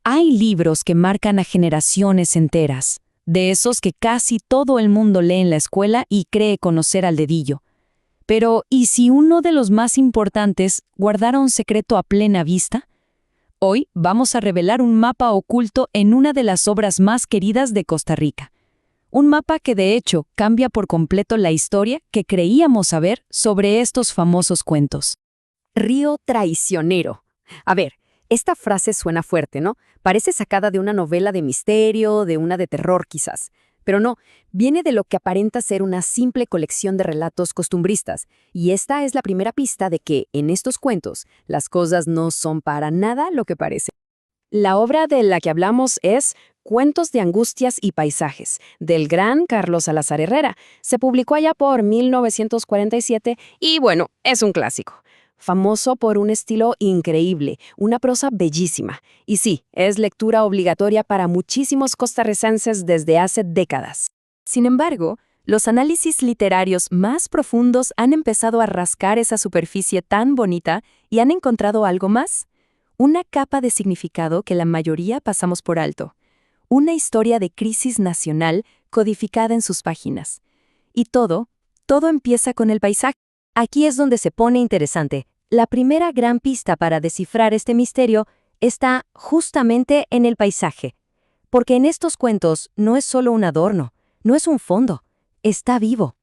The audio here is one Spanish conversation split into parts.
Hay libros que marcan a generaciones enteras, de esos que casi todo el mundo lee en la escuela y cree conocer al dedillo. Pero, ¿y si uno de los más importantes guardara un secreto a plena vista? Hoy vamos a revelar un mapa oculto en una de las obras más queridas de Costa Rica. Un mapa que de hecho cambia por completo la historia que creíamos saber sobre estos famosos cuentos. Río traicionero. A ver, esta frase suena fuerte, ¿no? Parece sacada de una novela de misterio, de una de terror quizás. Pero no, viene de lo que aparenta ser una simple colección de relatos costumbristas. Y esta es la primera pista de que, en estos cuentos, las cosas no son para nada lo que parecen. La obra de la que hablamos es Cuentos de Angustias y Paisajes, del gran Carlos Salazar Herrera. Se publicó allá por 1947 y, bueno, es un clásico. Famoso por un estilo increíble, una prosa bellísima. Y sí, es lectura obligatoria para muchísimos costarricenses desde hace décadas. Sin embargo, los análisis literarios más profundos han empezado a rascar esa superficie tan bonita y han encontrado algo más. Una capa de significado que la mayoría pasamos por alto. Una historia de crisis nacional codificada en sus páginas. Y todo empieza con el paisaje. Aquí es donde se pone interesante. La primera gran pista para descifrar este misterio está justamente en el paisaje. Porque en estos cuentos no es solo un adorno, no es un fondo, está vivo.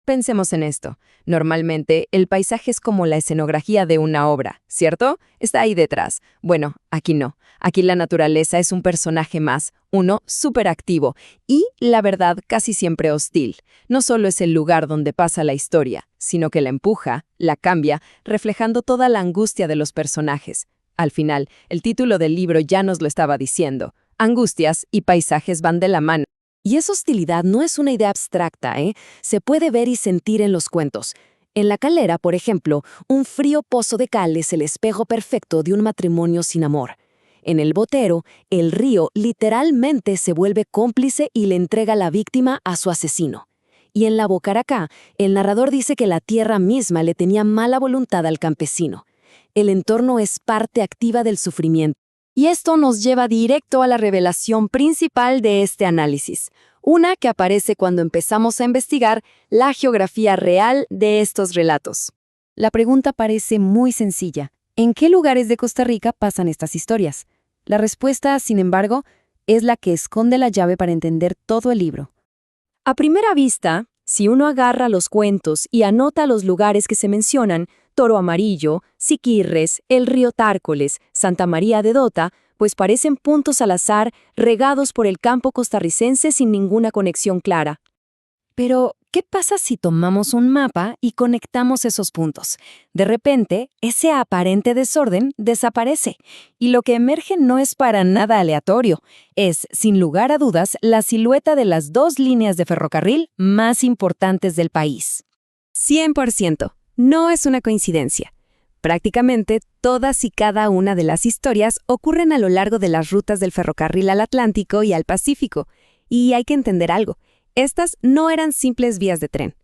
Pensemos en esto. Normalmente, el paisaje es como la escenografía de una obra, ¿cierto? Está ahí detrás. Bueno, aquí no. Aquí la naturaleza es un personaje más, uno súper activo y, la verdad, casi siempre hostil. No solo es el lugar donde pasa la historia, sino que la empuja, la cambia, reflejando toda la angustia de los personajes. Al final, el título del libro ya nos lo estaba diciendo. Angustias y paisajes van de la mano. Y esa hostilidad no es una idea abstracta, ¿eh? Se puede ver y sentir en los cuentos. En La Calera, por ejemplo, un frío pozo de cal es el espejo perfecto de un matrimonio sin amor. En El Botero, el río literalmente se vuelve cómplice y le entrega a la víctima a su asesino. Y en La Bocaracá, el narrador dice que la tierra misma le tenía mala voluntad al campesino. El entorno es parte activa del sufrimiento. Y esto nos lleva directo a la revelación principal de este análisis, una que aparece cuando empezamos a investigar la geografía real de estos relatos. La pregunta parece muy sencilla. ¿En qué lugares de Costa Rica pasan estas historias? La respuesta, sin embargo, es la que esconde la llave para entender todo el libro. A primera vista, si uno agarra los cuentos y anota los lugares que se mencionan, Toro Amarillo, Siquirres, el río Tárcoles, Santa María de Dota, pues parecen puntos al azar regados por el campo costarricense sin ninguna conexión clara. Pero, ¿qué pasa si tomamos un mapa y conectamos esos puntos? De repente, ese aparente desorden desaparece, y lo que emerge no es para nada aleatorio. Es, sin lugar a dudas, la silueta de las dos líneas de ferrocarril más importantes del país. 100%. No es una coincidencia. Prácticamente todas y cada una de las historias ocurren a lo largo de las rutas del ferrocarril al Atlántico y al Pacífico. Y hay que entender algo. Estas no eran simples vías de tren.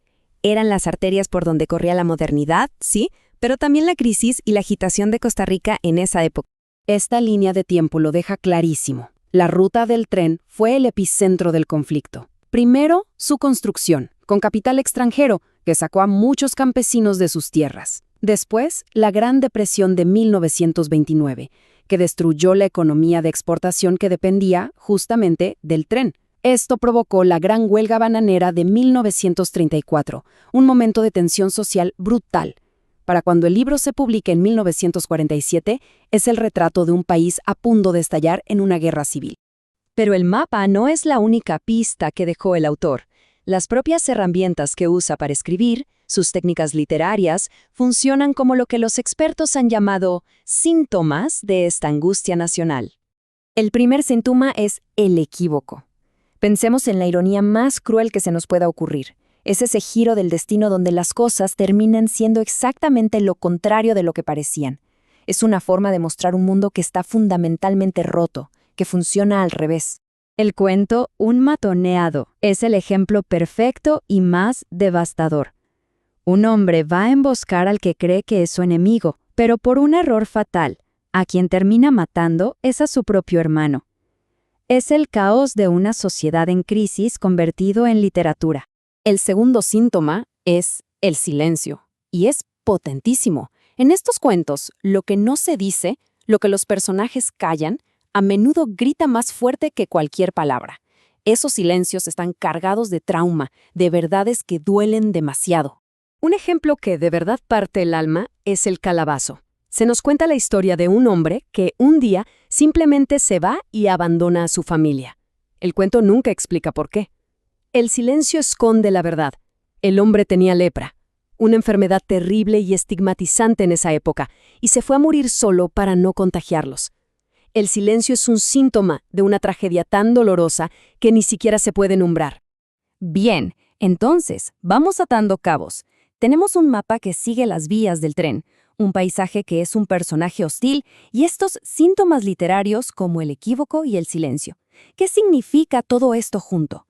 Eran las arterias por donde corría la modernidad, sí, pero también la crisis y la agitación de Costa Rica en esa época. Esta línea de tiempo lo deja clarísimo. La ruta del tren fue el epicentro del conflicto. Primero, su construcción, con capital extranjero, que sacó a muchos campesinos de sus tierras. Después, la Gran Depresión de 1929, que destruyó la economía de exportación que dependía, justamente, del tren. Esto provocó la Gran Huelga Bananera de 1934, un momento de tensión social brutal. Para cuando el libro se publique en 1947, es el retrato de un país a punto de estallar en una guerra civil. Pero el mapa no es la única pista que dejó el autor. Las propias herramientas que usa para escribir, sus técnicas literarias, funcionan como lo que los expertos han llamado síntomas de esta angustia nacional. El primer síntoma es el equívoco. Pensemos en la ironía más cruel que se nos pueda ocurrir. Es ese giro del destino donde las cosas terminan siendo exactamente lo contrario de lo que parecían. Es una forma de mostrar un mundo que está fundamentalmente roto, que funciona al revés. El cuento Un matoneado es el ejemplo perfecto y más devastador. Un hombre va a emboscar al que cree que es su enemigo, pero por un error fatal, A quien termina matando es a su propio hermano. Es el caos de una sociedad en crisis convertido en literatura. El segundo síntoma es el silencio, y es potentísimo. En estos cuentos, lo que no se dice, lo que los personajes callan, a menudo grita más fuerte que cualquier palabra. Esos silencios están cargados de trauma, de verdades que duelen demasiado. Un ejemplo que de verdad parte el alma es el calabazo. Se nos cuenta la historia de un hombre que un día simplemente se va y abandona a su familia. El cuento nunca explica por qué. El silencio esconde la verdad. El hombre tenía lepra, una enfermedad terrible y estigmatizante en esa época, y se fue a morir solo para no contagiarlos. El silencio es un síntoma de una tragedia tan dolorosa que ni siquiera se puede nombrar. Bien, entonces, vamos atando cabos. Tenemos un mapa que sigue las vías del tren, un paisaje que es un personaje hostil y estos síntomas literarios como el equívoco y el silencio. ¿Qué significa todo esto junto?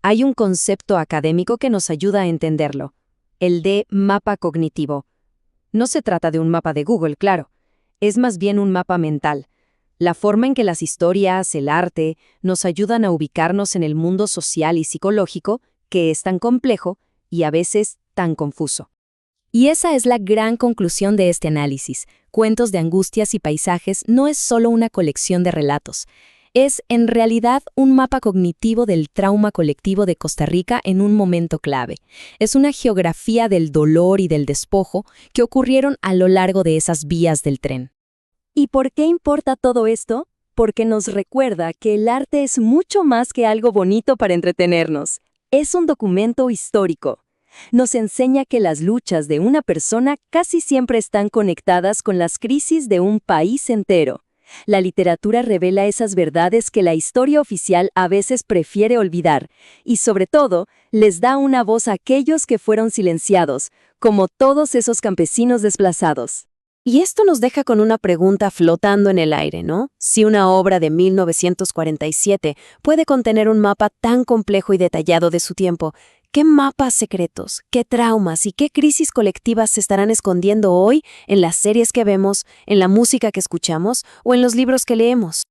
Hay un concepto académico que nos ayuda a entenderlo, el de mapa cognitivo. No se trata de un mapa de Google, claro, es más bien un mapa mental. La forma en que las historias, el arte, nos ayudan a ubicarnos en el mundo social y psicológico, que es tan complejo y a veces tan confuso. Y esa es la gran conclusión de este análisis. Cuentos de Angustias y Paisajes no es solo una colección de relatos. Es, en realidad, un mapa cognitivo del trauma colectivo de Costa Rica en un momento clave. Es una geografía del dolor y del despojo que ocurrieron a lo largo de esas vías del tren. ¿Y por qué importa todo esto? Porque nos recuerda que el arte es mucho más que algo bonito para entretenernos. Es un documento histórico. Nos enseña que las luchas de una persona casi siempre están conectadas con las crisis de un país entero. La literatura revela esas verdades que la historia oficial a veces prefiere olvidar, y sobre todo, les da una voz a aquellos que fueron silenciados, como todos esos campesinos desplazados. Y esto nos deja con una pregunta flotando en el aire, ¿no? Si una obra de 1947 puede contener un mapa tan complejo y detallado de su tiempo, ¿qué mapas secretos, qué traumas y qué crisis colectivas se estarán escondiendo hoy en las series que vemos, en la música que escuchamos o en los libros que leemos?